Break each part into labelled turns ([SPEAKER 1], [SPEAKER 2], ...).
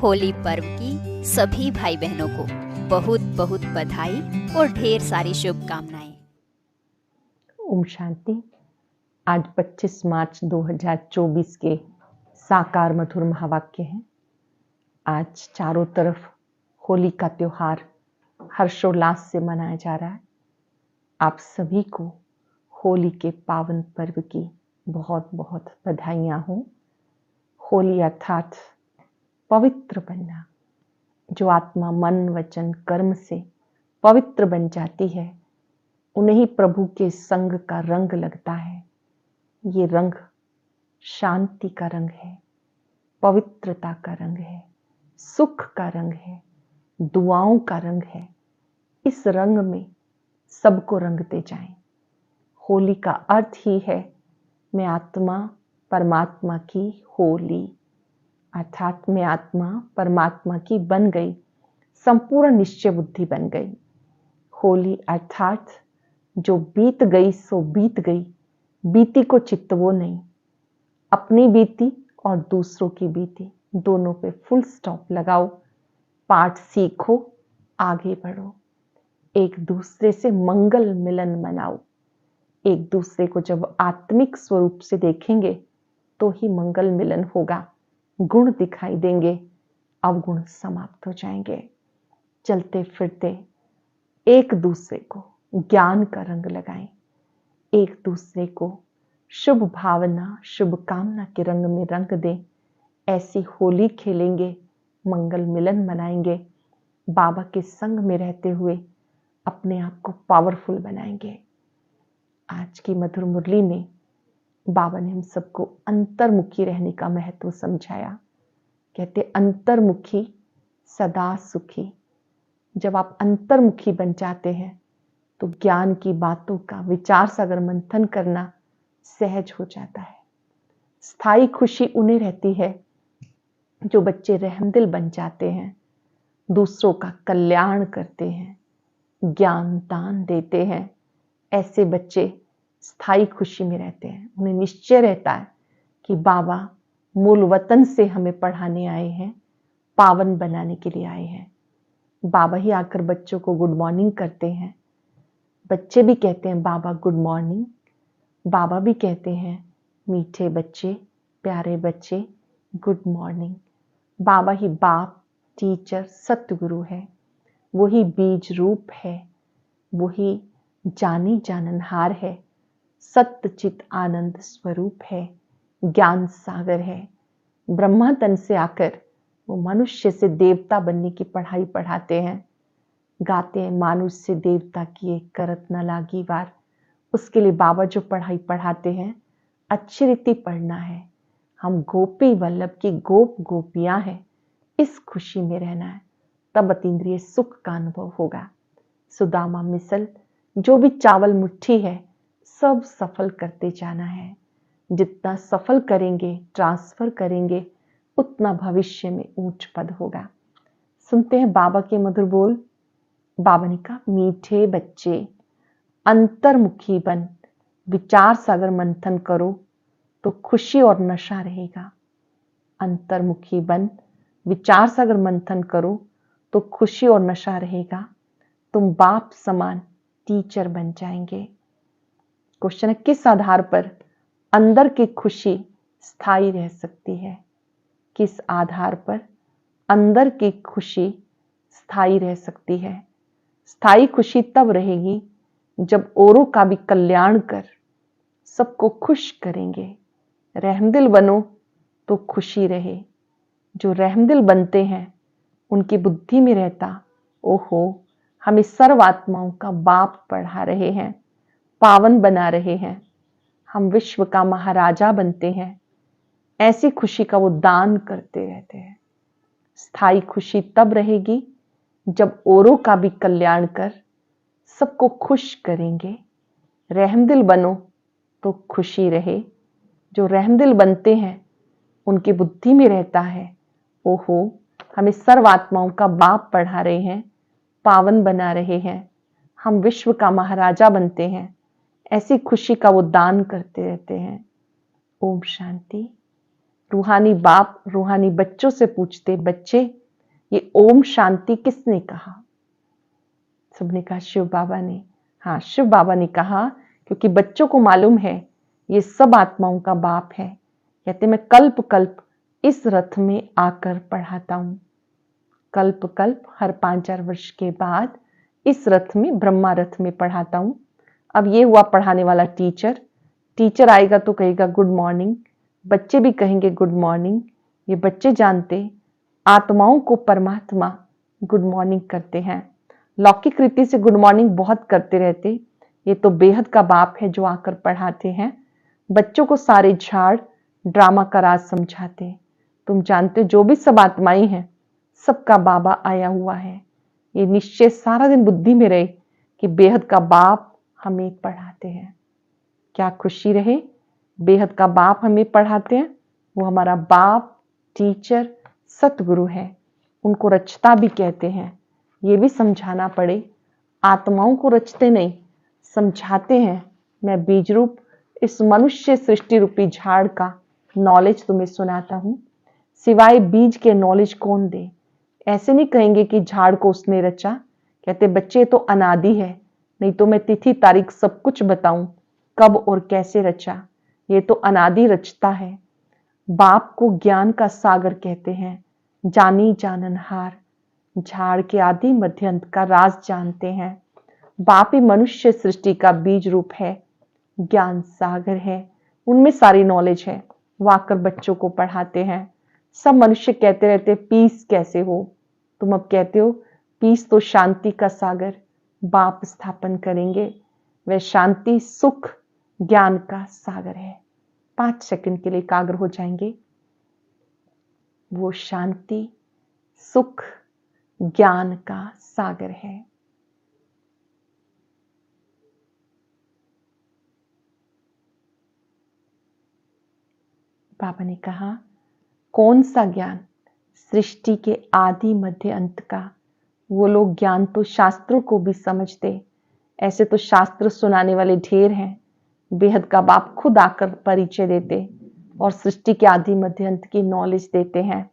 [SPEAKER 1] होली पर्व की सभी भाई बहनों को बहुत बहुत बधाई और ढेर सारी शुभकामनाएं।
[SPEAKER 2] ओम शांति। आज 25 मार्च 2024 के साकार मधुर महावाक्य हैं। आज चारों तरफ होली का त्योहार हर्षोल्लास से मनाया जा रहा है। आप सभी को होली के पावन पर्व की बहुत बहुत बधाइयां हो। होली अर्थात पवित्र बनना। जो आत्मा मन वचन कर्म से पवित्र बन जाती है, उन्हें ही प्रभु के संग का रंग लगता है। ये रंग शांति का रंग है, पवित्रता का रंग है, सुख का रंग है, दुआओं का रंग है। इस रंग में सबको रंगते जाएं। होली का अर्थ ही है मैं आत्मा परमात्मा की होली, अर्थात मैं आत्मा परमात्मा की बन गई, संपूर्ण निश्चय बुद्धि बन गई। होली अर्थात जो बीत गई सो बीत गई, बीती को चितवो नहीं। अपनी बीती और दूसरों की बीती दोनों पे फुल स्टॉप लगाओ। पाठ सीखो, आगे बढ़ो, एक दूसरे से मंगल मिलन मनाओ। एक दूसरे को जब आत्मिक स्वरूप से देखेंगे तो ही मंगल मिलन होगा। गुण दिखाई देंगे, अवगुण समाप्त हो जाएंगे। चलते फिरते एक दूसरे को ज्ञान का रंग लगाएं, एक दूसरे को शुभ भावना शुभकामना के रंग में रंग दें। ऐसी होली खेलेंगे, मंगल मिलन मनाएंगे, बाबा के संग में रहते हुए अपने आप को पावरफुल बनाएंगे। आज की मधुर मुरली में बाबा ने हम सबको अंतर्मुखी रहने का महत्व समझाया। कहते अंतर्मुखी सदा सुखी। जब आप अंतर्मुखी बन जाते हैं तो ज्ञान की बातों का विचार सागर मंथन करना सहज हो जाता है। स्थायी खुशी उन्हें रहती है जो बच्चे रहमदिल बन जाते हैं, दूसरों का कल्याण करते हैं, ज्ञान दान देते हैं। ऐसे बच्चे स्थायी खुशी में रहते हैं। उन्हें निश्चय रहता है कि बाबा मूल वतन से हमें पढ़ाने आए हैं, पावन बनाने के लिए आए हैं। बाबा ही आकर बच्चों को गुड मॉर्निंग करते हैं। बच्चे भी कहते हैं बाबा गुड मॉर्निंग। बाबा भी कहते हैं मीठे बच्चे, प्यारे बच्चे, गुड मॉर्निंग। बाबा ही बाप, टीचर, सतगुरु है। वही बीज रूप है, वही जानी जाननहार है, सत्य चित आनंद स्वरूप है, ज्ञान सागर है। ब्रह्मा तन से आकर वो मनुष्य से देवता बनने की पढ़ाई पढ़ाते हैं। गाते हैं मानुष से देवता किए करत न लागी वार। उसके लिए बाबा जो पढ़ाई पढ़ाते हैं, अच्छी रीति पढ़ना है। हम गोपी वल्लभ की गोप गोपियां हैं, इस खुशी में रहना है, तब अतीन्द्रिय सुख का अनुभव होगा। सुदामा मिसल जो भी चावल मुट्ठी है सब सफल करते जाना है। जितना सफल करेंगे, ट्रांसफर करेंगे, उतना भविष्य में ऊंच पद होगा। सुनते हैं बाबा के मधुर बोल। बाबा ने कहा मीठे बच्चे अंतर्मुखी बन, विचार सागर मंथन करो तो खुशी और नशा रहेगा। अंतर्मुखी बन, विचार सागर मंथन करो तो खुशी और नशा रहेगा। तुम बाप समान टीचर बन जाएंगे। क्वेश्चन है किस आधार पर अंदर की खुशी स्थायी रह सकती है? किस आधार पर अंदर की खुशी स्थायी रह सकती है? स्थायी खुशी तब रहेगी जब औरों का भी कल्याण कर सबको खुश करेंगे। रहमदिल बनो तो खुशी रहे। जो रहमदिल बनते हैं उनकी बुद्धि में रहता, ओहो हमें सर्व आत्माओं का बाप पढ़ा रहे हैं, पावन बना रहे हैं, हम विश्व का महाराजा बनते हैं। ऐसी खुशी का वो दान करते रहते हैं। स्थायी खुशी तब रहेगी जब औरों का भी कल्याण कर सबको खुश करेंगे। रहमदिल बनो तो खुशी रहे। जो रहमदिल बनते हैं उनकी बुद्धि में रहता है, ओहो हमें सर्व आत्माओं का बाप पढ़ा रहे हैं, पावन बना रहे हैं, हम विश्व का महाराजा बनते हैं। ऐसी खुशी का वो दान करते रहते हैं। ओम शांति। रूहानी बाप रूहानी बच्चों से पूछते, बच्चे ये ओम शांति किसने कहा? सबने कहा शिव बाबा ने। हाँ, शिव बाबा ने कहा, क्योंकि बच्चों को मालूम है ये सब आत्माओं का बाप है। कहते मैं कल्प कल्प इस रथ में आकर पढ़ाता हूं। कल्प कल्प हर 5-4 वर्ष के बाद इस रथ में, ब्रह्मा रथ में पढ़ाता हूं। अब ये हुआ पढ़ाने वाला टीचर। टीचर आएगा तो कहेगा गुड मॉर्निंग, बच्चे भी कहेंगे गुड मॉर्निंग। ये बच्चे जानते आत्माओं को परमात्मा गुड मॉर्निंग करते हैं। लौकिक रीति से गुड मॉर्निंग बहुत करते रहते, ये तो बेहद का बाप है जो आकर पढ़ाते हैं। बच्चों को सारे झाड़ ड्रामा का राज समझाते। तुम जानते जो भी सब आत्माएं हैं, सबका बाबा आया हुआ है। ये निश्चय सारा दिन बुद्धि में रहे कि बेहद का बाप हमें पढ़ाते हैं। क्या खुशी रहे, बेहद का बाप हमें पढ़ाते हैं। वो हमारा बाप, टीचर, सतगुरु है। उनको रचता भी कहते हैं। ये भी समझाना पड़े, आत्माओं को रचते नहीं, समझाते हैं। मैं बीज रूप इस मनुष्य सृष्टि रूपी झाड़ का नॉलेज तुम्हें सुनाता हूं। सिवाय बीज के नॉलेज कौन दे? ऐसे नहीं कहेंगे कि झाड़ को उसने रचा। कहते बच्चे तो अनादि है, नहीं तो मैं तिथि तारीख सब कुछ बताऊं कब और कैसे रचा। ये तो अनादि रचता है। बाप को ज्ञान का सागर कहते हैं, जानी जाननहार। झाड़ के आदि मध्य अंत का राज जानते हैं। बाप ही मनुष्य सृष्टि का बीज रूप है, ज्ञान सागर है, उनमें सारी नॉलेज है। वो आकर बच्चों को पढ़ाते हैं। सब मनुष्य कहते रहते पीस कैसे हो? तुम अब कहते हो पीस तो शांति का सागर बाप स्थापन करेंगे। वह शांति सुख ज्ञान का सागर है। 5 सेकंड के लिए एकाग्र हो जाएंगे। वो शांति सुख ज्ञान का सागर है। बाबा ने कहा कौन सा ज्ञान? सृष्टि के आदि मध्य अंत का। वो लोग ज्ञान तो शास्त्रों को भी समझते। ऐसे तो शास्त्र सुनाने वाले ढेर हैं। बेहद का बाप खुद आकर परिचय देते और सृष्टि के आदि मध्य अंत की नॉलेज देते हैं।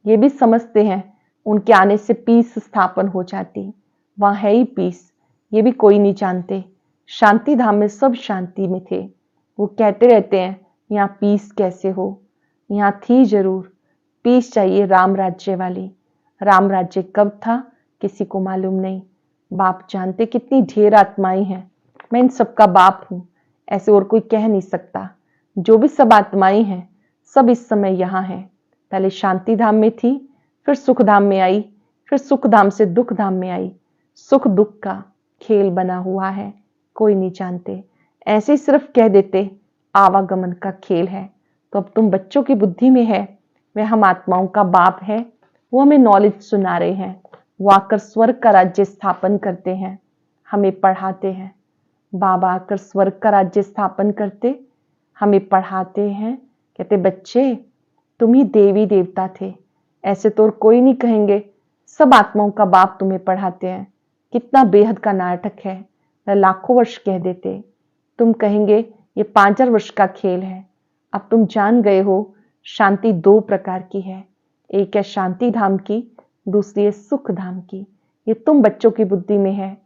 [SPEAKER 2] ये भी समझते हैं उनके आने से पीस स्थापन हो जाती। वहां है ही पीस, ये भी कोई नहीं जानते। शांति धाम में सब शांति में थे। वो कहते रहते हैं यहाँ पीस कैसे हो? यहाँ थी जरूर, पीस चाहिए राम राज्य वाली। राम राज्य कब था किसी को मालूम नहीं। बाप जानते कितनी ढेर आत्माएं हैं। मैं इन सबका बाप हूं, ऐसे और कोई कह नहीं सकता। जो भी सब आत्माएं हैं सब इस समय यहाँ है। पहले शांति धाम में थी, फिर सुख धाम में आई, फिर सुख धाम से दुख धाम में आई। सुख दुख का खेल बना हुआ है, कोई नहीं जानते। ऐसे ही सिर्फ कह देते आवागमन का खेल है। तो अब तुम बच्चों की बुद्धि में है वह हम आत्माओं का बाप है। वो हमें नॉलेज सुना रहे हैं। वो आकर स्वर्ग का राज्य स्थापन करते हैं, हमें पढ़ाते हैं। बाबा आकर स्वर्ग का राज्य स्थापन करते, हमें पढ़ाते हैं। कहते बच्चे तुम ही देवी देवता थे। ऐसे तो और कोई नहीं कहेंगे। सब आत्माओं का बाप तुम्हें पढ़ाते हैं। कितना बेहद का नाटक है। वह लाखों वर्ष कह देते, तुम कहेंगे ये 5 वर्ष का खेल है। अब तुम जान गए हो शांति 2 प्रकार की है। एक है शांति धाम की, दूसरी है सुख धाम की। ये तुम बच्चों की बुद्धि में है।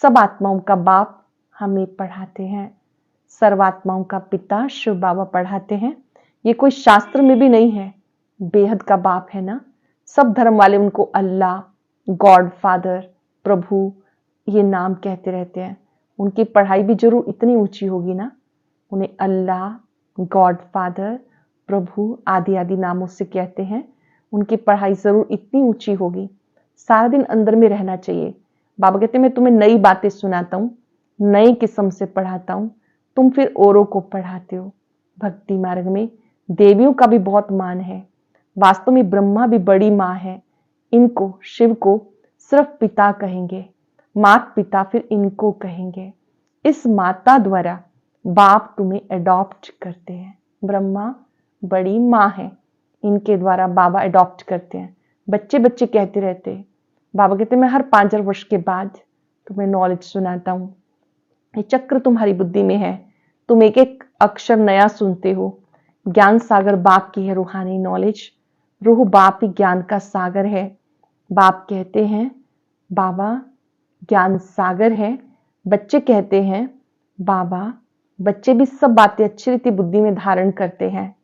[SPEAKER 2] सब आत्माओं का बाप हमें पढ़ाते हैं। सर्वात्माओं का पिता शिव बाबा पढ़ाते हैं। ये कोई शास्त्र में भी नहीं है, बेहद का बाप है ना। सब धर्म वाले उनको अल्लाह, गॉड फादर, प्रभु ये नाम कहते रहते हैं। उनकी पढ़ाई भी जरूर इतनी ऊंची होगी ना। उन्हें अल्लाह, गॉड फादर, प्रभु आदि आदि नामों से कहते हैं। उनकी पढ़ाई जरूर इतनी ऊंची होगी। सारा दिन अंदर में रहना चाहिए। बाबा कहते मैं तुम्हें नई बातें सुनाता हूँ, नई किस्म से पढ़ाता हूँ, तुम फिर औरों को पढ़ाते हो। भक्ति मार्ग में देवियों का भी बहुत मान है। वास्तव में ब्रह्मा भी बड़ी माँ है। इनको शिव को सिर्फ पिता कहेंगे, मात पिता फिर इनको कहेंगे। इस माता द्वारा बाप तुम्हें अडॉप्ट करते हैं। ब्रह्मा बड़ी माँ है, इनके द्वारा बाबा अडॉप्ट करते हैं। बच्चे बच्चे कहते रहते हैं। बाबा कहते मैं हर 5 वर्ष के बाद तुम्हें नॉलेज सुनाता हूँ। ये चक्र तुम्हारी बुद्धि में है, तुम एक एक अक्षर नया सुनते हो। ज्ञान सागर बाप की है रूहानी नॉलेज। रूह बाप ही ज्ञान का सागर है। बाप कहते हैं बाबा ज्ञान सागर है। बच्चे कहते हैं बाबा, बच्चे भी सब बातें अच्छी रीति बुद्धि में धारण करते हैं।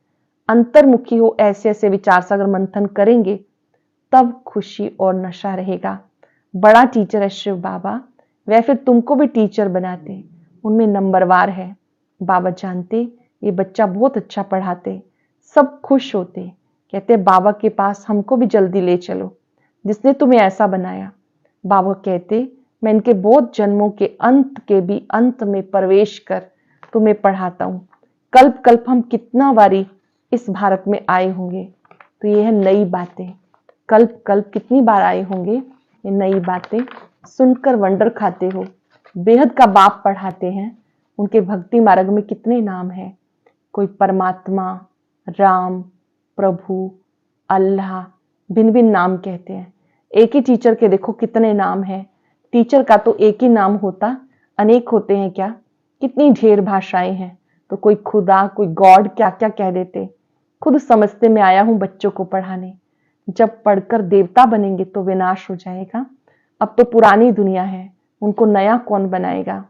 [SPEAKER 2] अंतर्मुखी हो ऐसे ऐसे विचार सागर मंथन करेंगे तब खुशी और नशा रहेगा। बड़ा टीचर है शिव बाबा, वह फिर तुमको भी टीचर बनाते, उनमें नंबरवार है। बाबा जानते ये बच्चा बहुत अच्छा पढ़ाते, सब खुश होते, कहते बाबा के पास हमको भी जल्दी ले चलो, जिसने तुम्हें ऐसा बनाया। बाबा कहते मैं इनके बहुत जन्मों के अंत के भी अंत में प्रवेश कर तुम्हें पढ़ाता हूँ। कल्प कल्प हम कितना बारी इस भारत में आए होंगे, तो ये है नई बातें। कल्प कल्प कितनी बार आए होंगे, ये नई बातें सुनकर वंडर खाते हो। बेहद का बाप पढ़ाते हैं, उनके भक्ति मार्ग में कितने नाम हैं। कोई परमात्मा, राम, प्रभु, अल्लाह, भिन्न भिन्न नाम कहते हैं। एक ही टीचर के देखो कितने नाम हैं। टीचर का तो एक ही नाम होता, अनेक होते हैं क्या? कितनी ढेर भाषाएं हैं। तो कोई खुदा, कोई गॉड, क्या क्या कह देते। खुद समझते मैं आया हूं बच्चों को पढ़ाने। जब पढ़कर देवता बनेंगे तो विनाश हो जाएगा। अब तो पुरानी दुनिया है, उनको नया कौन बनाएगा।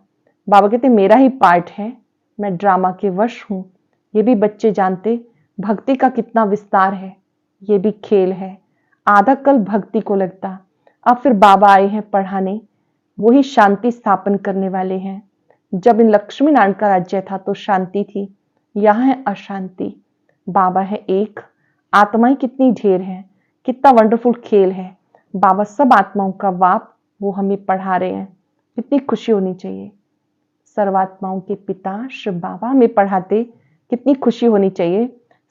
[SPEAKER 2] बाबा कहते मेरा ही पार्ट है, मैं ड्रामा के वश हूं। ये भी बच्चे जानते भक्ति का कितना विस्तार है, ये भी खेल है। आधा कल भक्ति को लगता, अब फिर बाबा आए हैं पढ़ाने, वही शांति स्थापन करने वाले हैं। जब इन लक्ष्मी नारायण का राज्य था तो शांति थी, यहाँ है अशांति। बाबा है एक, आत्माएं कितनी ढेर है, कितना वंडरफुल खेल है। बाबा सब आत्माओं का बाप, वो हमें पढ़ा रहे हैं, कितनी खुशी होनी चाहिए। सर्वात्माओं के पिता शिव बाबा हमें पढ़ाते, कितनी खुशी होनी चाहिए।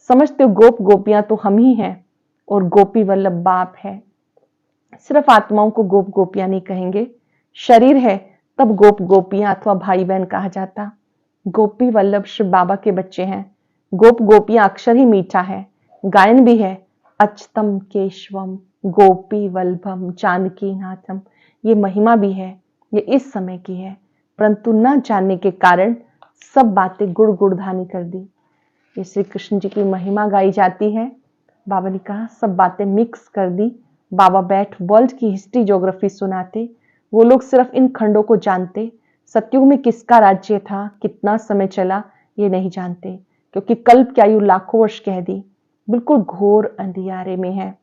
[SPEAKER 2] समझते हो गोप गोपियां तो हम ही हैं और गोपी वल्लभ बाप है। सिर्फ आत्माओं को गोप गोपियां नहीं कहेंगे, शरीर है तब गोप गोपियां अथवा भाई बहन कहा जाता। गोपी वल्लभ शिव बाबा के बच्चे हैं। गोप गोपियां अक्षर ही मीठा है, गायन भी है अच्युतम केशवम गोपी वल्लभम जानकी नाथम। ये महिमा भी है, ये इस समय की है, परंतु न जानने के कारण सब बातें गुड़ गुड़धानी कर दी। ये श्री कृष्ण जी की महिमा गाई जाती है, बाबा ने कहा सब बातें मिक्स कर दी। बाबा बैठ वर्ल्ड की हिस्ट्री ज्योग्राफी सुनाते, वो लोग सिर्फ इन खंडों को जानते। सतयुग में किसका राज्य था, कितना समय चला, ये नहीं जानते, क्योंकि कल्प की आयु लाखों वर्ष कह दी, बिल्कुल घोर अंधियारे में है।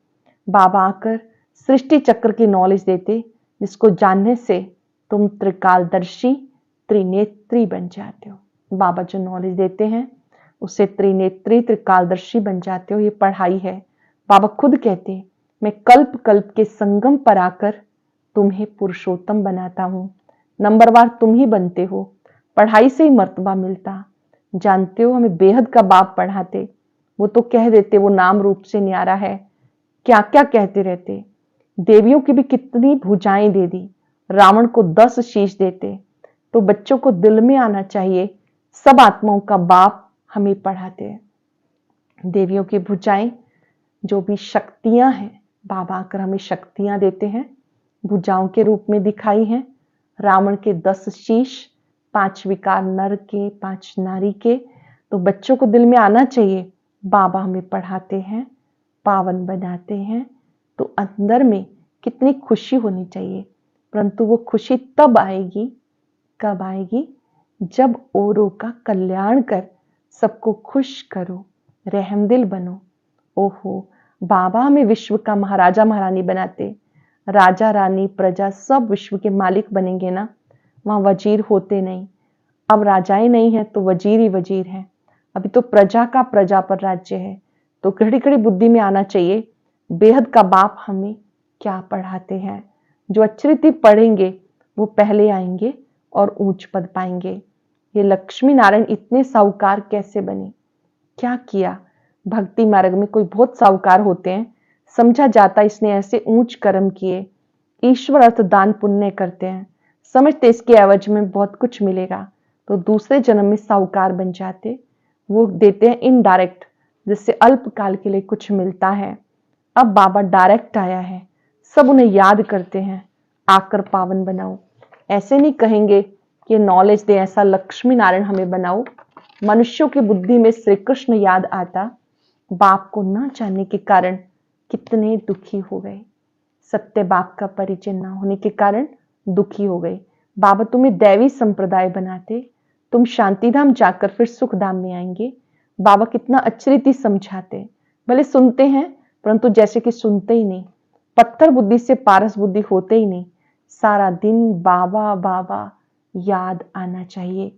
[SPEAKER 2] बाबा आकर सृष्टि चक्र की नॉलेज देते, जिसको जानने से तुम त्रिकालदर्शी त्रिनेत्री बन जाते हो। बाबा जो नॉलेज देते हैं उससे त्रिनेत्री त्रिकालदर्शी बन जाते हो, ये पढ़ाई है। बाबा खुद कहते मैं कल्प कल्प के संगम पर आकर तुम्हें पुरुषोत्तम बनाता हूं। नंबरवार तुम ही बनते हो, पढ़ाई से ही मर्तबा मिलता। जानते हो हमें बेहद का बाप पढ़ाते, वो तो कह देते वो नाम रूप से न्यारा है, क्या क्या कहते रहते। देवियों की भी कितनी भुजाएं दे दी, रावण को 10 शीश देते। तो बच्चों को दिल में आना चाहिए सब आत्माओं का बाप हमें पढ़ाते हैं। देवियों की भुजाएं जो भी शक्तियां हैं, बाबा आकर हमें शक्तियां देते हैं, भुजाओं के रूप में दिखाई हैं। रावण के 10 शीश, 5 विकार नर के, 5 नारी के। तो बच्चों को दिल में आना चाहिए बाबा हमें पढ़ाते हैं, पावन बनाते हैं, तो अंदर में कितनी खुशी होनी चाहिए। परंतु वो खुशी तब आएगी, कब आएगी? जब औरों का कल्याण कर सबको खुश करो, रहमदिल बनो। ओहो, बाबा हमें विश्व का महाराजा महारानी बनाते, राजा रानी प्रजा सब विश्व के मालिक बनेंगे ना, वहां वजीर होते नहीं। अब राजाएं नहीं है तो वजीर ही वजीर है, अभी तो प्रजा का प्रजा पर राज्य है। तो घड़ी घड़ी बुद्धि में आना चाहिए बेहद का बाप हमें क्या पढ़ाते हैं। जो अच्छी रीति पढ़ेंगे वो पहले आएंगे और ऊंच पद पाएंगे। ये लक्ष्मी नारायण इतने साहूकार कैसे बने, क्या किया? भक्ति मार्ग में कोई बहुत साहूकार होते हैं, समझा जाता इसने ऐसे ऊंच कर्म किए। ईश्वर अर्थ दान पुण्य करते हैं, समझते इसके एवज में बहुत कुछ मिलेगा, तो दूसरे जन्म में साहूकार बन जाते। वो देते हैं इनडायरेक्ट, जिससे अल्पकाल के लिए कुछ मिलता है। अब बाबा डायरेक्ट आया है, सब उन्हें याद करते हैं, आकर पावन बनाओ। ऐसे नहीं कहेंगे कि नॉलेज दे, ऐसा लक्ष्मी नारायण हमें बनाओ, मनुष्यों की बुद्धि में श्री कृष्ण याद आता, बाप को न जानने के कारण कितने दुखी हो गए। सत्य बाप का परिचय न होने के कारण दुखी हो गए। बाबा तुम्हें दैवी संप्रदाय बनाते, तुम शांतिधाम जाकर फिर सुखधाम में आएंगे। बाबा कितना अच्छी रीति समझाते, भले सुनते हैं परंतु जैसे कि सुनते ही नहीं, पत्थर बुद्धि से पारस बुद्धि होते ही नहीं। सारा दिन बाबा बाबा याद आना चाहिए।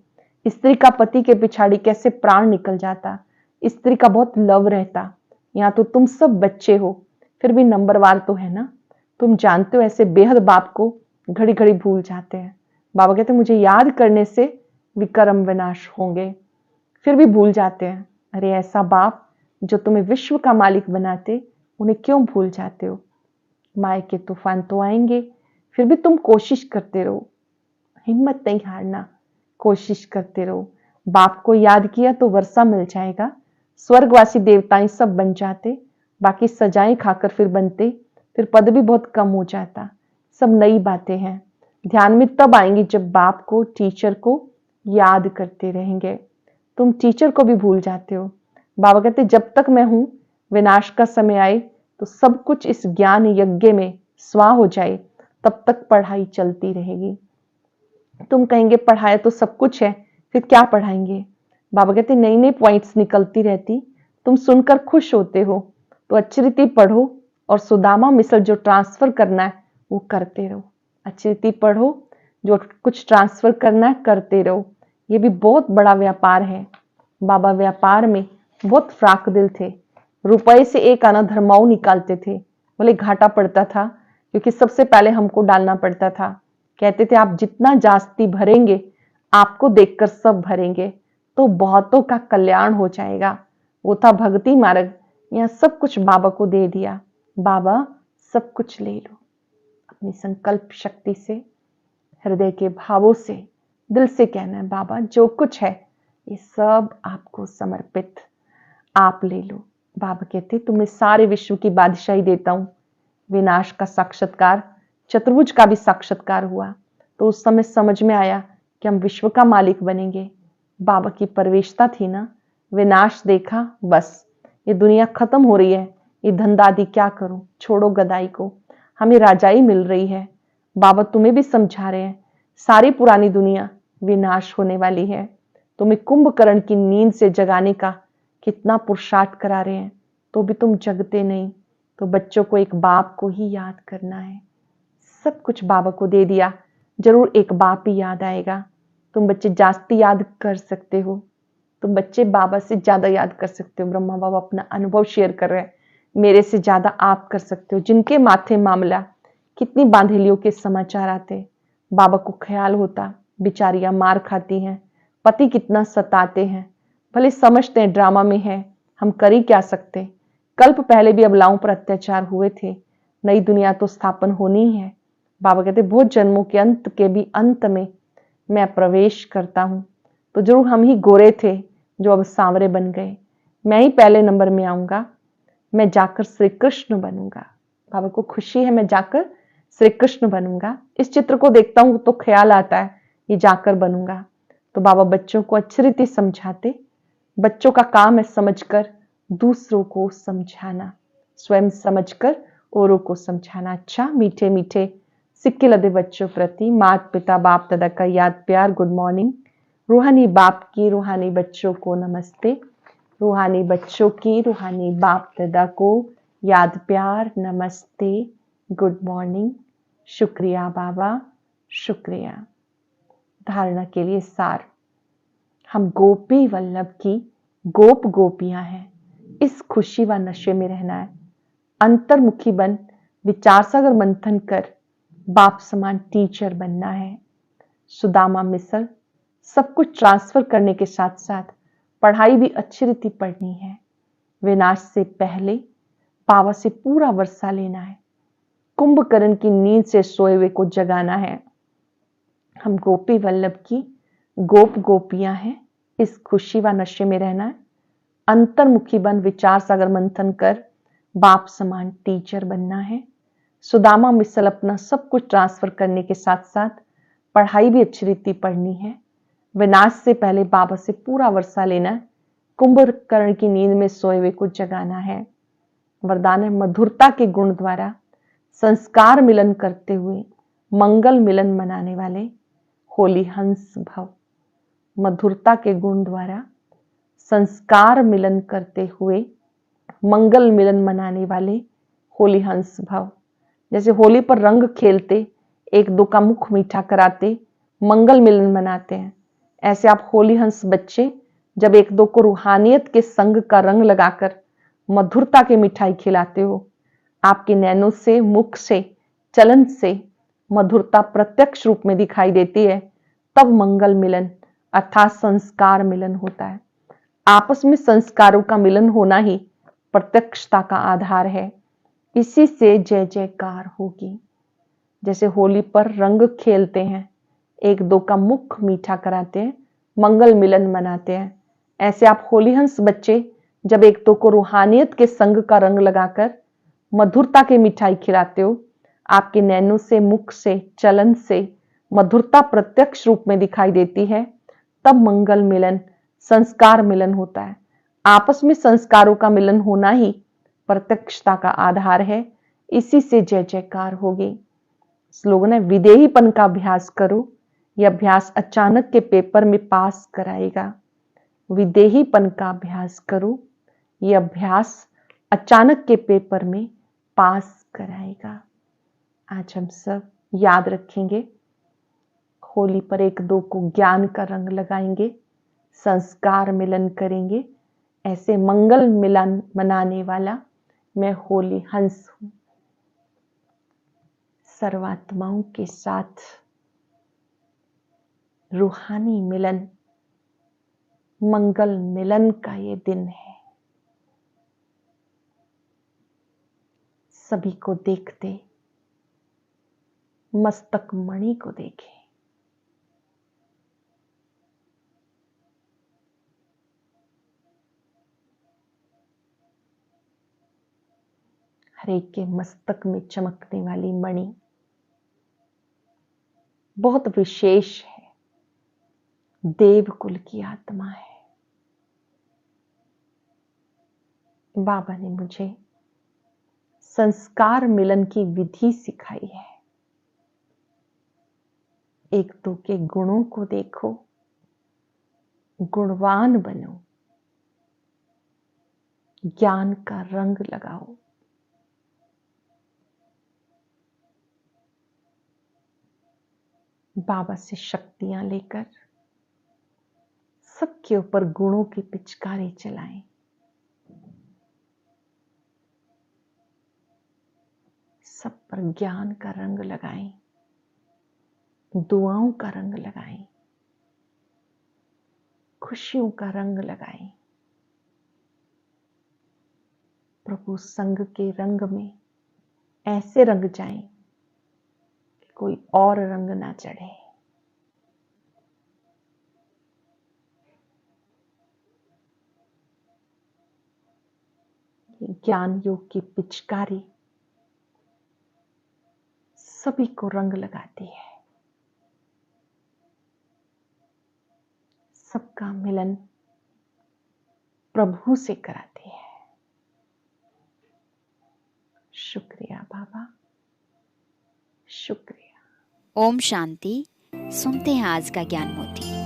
[SPEAKER 2] स्त्री का पति के पिछाड़ी कैसे प्राण निकल जाता, स्त्री का बहुत लव रहता। यहाँ तो तुम सब बच्चे हो, फिर भी नंबरवार तो है ना। तुम जानते हो ऐसे बेहद बाप को घड़ी घड़ी भूल जाते हैं। बाबा कहते मुझे याद करने से विक्रम विनाश होंगे, फिर भी भूल जाते हैं। अरे ऐसा बाप जो तुम्हें विश्व का मालिक बनाते, उन्हें क्यों भूल जाते हो। माया के तूफान तो आएंगे, फिर भी तुम कोशिश करते रहो, हिम्मत नहीं हारना, कोशिश करते रहो। बाप को याद किया तो वर्षा मिल जाएगा। स्वर्गवासी देवताएं सब बन जाते, बाकी सजाएं खाकर फिर बनते, फिर पद भी बहुत कम हो जाता। सब नई बातें हैं, ध्यान में तब आएंगी जब बाप को, टीचर को याद करते रहेंगे। तुम टीचर को भी भूल जाते हो। बाबा कहते जब तक मैं हूं, विनाश का समय आए तो सब कुछ इस ज्ञान यज्ञ में स्वाह हो जाए, तब तक पढ़ाई चलती रहेगी। तुम कहेंगे पढ़ाया तो सब कुछ है, फिर क्या पढ़ाएंगे। बाबा कहते नई नई पॉइंट्स निकलती रहती, तुम सुनकर खुश होते हो तो अच्छी रीति पढ़ो और सुदामा मिसल जो ट्रांसफर करना है वो करते रहो। अच्छी रीति पढ़ो, जो कुछ ट्रांसफर करना है करते रहो। ये भी बहुत बड़ा व्यापार है। बाबा व्यापार में बहुत फ्राक दिल थे। रुपए से एक आना धर्माऊ निकालते थे, बोले घाटा पड़ता था क्योंकि सबसे पहले हमको डालना पड़ता था। कहते थे आप जितना जास्ती भरेंगे, आपको देखकर सब भरेंगे तो बहुतों का कल्याण हो जाएगा। वो था भक्ति मार्ग। यहाँ सब कुछ बाबा को दे दिया। बाबा सब कुछ ले लो। अपनी संकल्प शक्ति से, हृदय के भावों से, दिल से कहना है बाबा जो कुछ है ये सब आपको समर्पित, आप ले लो। बाबा कहते तुम्हें सारे विश्व की बादशाही देता हूं। विनाश का साक्षात्कार, चतुर्भुज का भी साक्षात्कार हुआ तो उस समय समझ में आया कि हम विश्व का मालिक बनेंगे। बाबा की परवेशता थी ना। विनाश देखा, बस ये दुनिया खत्म हो रही है, ये धंधादी क्या करूं, छोड़ो गदाई को, हमें राजाई मिल रही है। बाबा तुम्हें भी समझा रहे हैं, सारी पुरानी दुनिया विनाश होने वाली है। तुम्हें कुंभकर्ण की नींद से जगाने का कितना पुरुषार्थ करा रहे हैं, तो भी तुम जगते नहीं। तो बच्चों को एक बाप को ही याद करना है। सब कुछ बाबा को दे दिया, जरूर एक बाप ही याद आएगा। तुम बच्चे जास्ती याद कर सकते हो, तुम बच्चे बाबा से ज्यादा याद कर सकते हो। ब्रह्मा बाबा अपना अनुभव शेयर कर रहे हैं, मेरे से ज्यादा आप कर सकते हो। जिनके माथे मामला, कितनी बांधेलियों के समाचार आते, बाबा को ख्याल होता बेचारियां मार खाती हैं, पति कितना सताते हैं, भले समझते हैं ड्रामा में है, हम कर ही क्या सकते। कल्प पहले भी अबलाओं पर अत्याचार हुए थे, नई दुनिया तो स्थापन होनी ही है। बाबा कहते बहुत जन्मों के अंत के भी अंत में मैं प्रवेश करता हूं, तो जरूर हम ही गोरे थे जो अब सांवरे बन गए। मैं ही पहले नंबर में आऊंगा, मैं जाकर श्री कृष्ण बनूंगा। बाबा को खुशी है मैं जाकर श्री कृष्ण बनूंगा। इस चित्र को देखता हूं तो ख्याल आता है ये जाकर बनूंगा। तो बाबा बच्चों को अच्छी रीति समझाते। बच्चों का काम है समझकर दूसरों को समझाना, स्वयं समझकर औरों को समझाना। अच्छा मीठे मीठे सिक्के लदे बच्चों प्रति माता पिता बाप दादा का याद प्यार गुड मॉर्निंग। रूहानी बाप की रूहानी बच्चों को नमस्ते। रूहानी बच्चों की रूहानी बाप दादा को याद प्यार नमस्ते, गुड मॉर्निंग। शुक्रिया बाबा, शुक्रिया। धारणा के लिए सार, हम गोपी वल्लभ की गोप गोपियां हैं। इस खुशी व नशे में रहना है। अंतर्मुखी बन विचार सागर मंथन कर बाप समान टीचर बनना है। सुदामा मिसल सब कुछ ट्रांसफर करने के साथ साथ पढ़ाई भी अच्छी रीति पढ़नी है। विनाश से पहले बाबा से पूरा वर्षा लेना है। कुंभकर्ण की नींद से सोए हुए को जगाना है। हम गोपी वल्लभ की गोप गोपियां हैं। इस खुशी व नशे में रहना है। अंतर्मुखी बन विचार सागर मंथन कर बाप समान टीचर बनना है। सुदामा मिसल अपना सब कुछ ट्रांसफर करने के साथ साथ पढ़ाई भी अच्छी रीति पढ़नी है। विनाश से पहले बाबा से पूरा वर्षा लेना है। कुंभकर्ण की नींद में सोए हुए को जगाना है। वरदान है मधुरता के गुण द्वारा संस्कार मिलन करते हुए मंगल मिलन मनाने वाले होली हंस भव। मधुरता के गुण द्वारा संस्कार मिलन करते हुए मंगल मिलन मनाने वाले होली हंस भव। जैसे होली पर रंग खेलते, एक दो का मुख मीठा कराते, मंगल मिलन मनाते हैं, ऐसे आप होली हंस बच्चे जब एक दो को रूहानियत के संग का रंग लगाकर मधुरता की मिठाई खिलाते हो, आपके नैनों से, मुख से, चलन से मधुरता प्रत्यक्ष रूप में दिखाई देती है, तब मंगल मिलन अर्थात संस्कार मिलन होता है। आपस में संस्कारों का मिलन होना ही प्रत्यक्षता का आधार है। इसी से जय जयकार होगी। जैसे होली पर रंग खेलते हैं, एक दो का मुख मीठा कराते हैं, मंगल मिलन मनाते हैं, ऐसे आप होली हंस बच्चे जब एक दो को रूहानियत के संग का रंग लगाकर मधुरता की मिठाई खिलाते हो, आपके नैनों से, मुख से, चलन से मधुरता प्रत्यक्ष रूप में दिखाई देती है, तब मंगल मिलन संस्कार मिलन होता है। आपस में संस्कारों का मिलन होना ही प्रत्यक्षता का आधार है। इसी से जय जयकार होगी। स्लोगन है विदेहीपन का अभ्यास करो, यह अभ्यास अचानक के पेपर में पास कराएगा। विदेहीपन का अभ्यास करो, यह अभ्यास अचानक के पेपर में पास कराएगा। आज हम सब याद रखेंगे, होली पर एक दो को ज्ञान का रंग लगाएंगे, संस्कार मिलन करेंगे। ऐसे मंगल मिलन मनाने वाला मैं होली हंस हूं। सर्वात्माओं के साथ रूहानी मिलन, मंगल मिलन का ये दिन है। सभी को देखते मस्तक मणि को देखें। हर एक के मस्तक में चमकने वाली मणि बहुत विशेष है, देवकुल की आत्मा है। बाबा ने मुझे संस्कार मिलन की विधि सिखाई है। एक दो के गुणों को देखो, गुणवान बनो, ज्ञान का रंग लगाओ। बाबा से शक्तियां लेकर सबके ऊपर गुणों की पिचकारी चलाएं। सब पर ज्ञान का रंग लगाएं, दुआओं का रंग लगाएं, खुशियों का रंग लगाएं। प्रभु संग के रंग में ऐसे रंग जाएं कि कोई और रंग ना चढ़े। ज्ञान योग की पिचकारी सभी को रंग लगाती है। सबका मिलन प्रभु से कराती है। शुक्रिया बाबा, शुक्रिया।
[SPEAKER 1] ओम शांति। सुनते हैं आज का ज्ञान मोती।